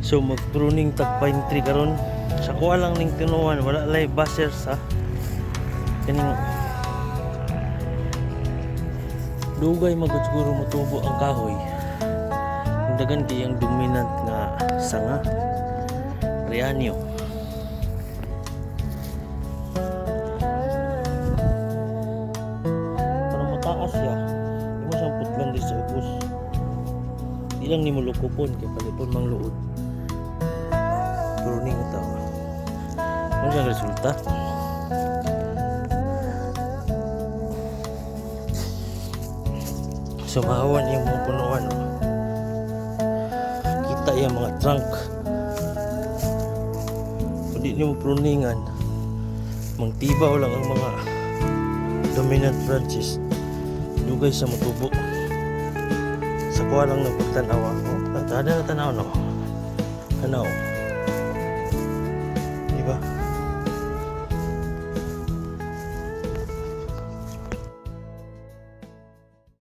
So mag-pruning tag pine tree karon. Sa kuha lang ning tinuan, wala lay baser sa kining dugay magud siguro motubo ang kahoy. Ang dagan kay ang dominant nga sanga. Rianyo. Para mataas ya. Imo siyang putlan di sa ubos. Di lang nimo lukupon kay palipon mang luod. Pruning ito. Ano siyang resulta? Sumawan yung mga punuan. Kita yung mga trunk. Kung di nyo pruningan, mangtibaw lang ang mga dominant branches. Dugay sa matubo. Sa kuha lang ng pagtanawa. Oh, tada na tanaw no. Tanaw.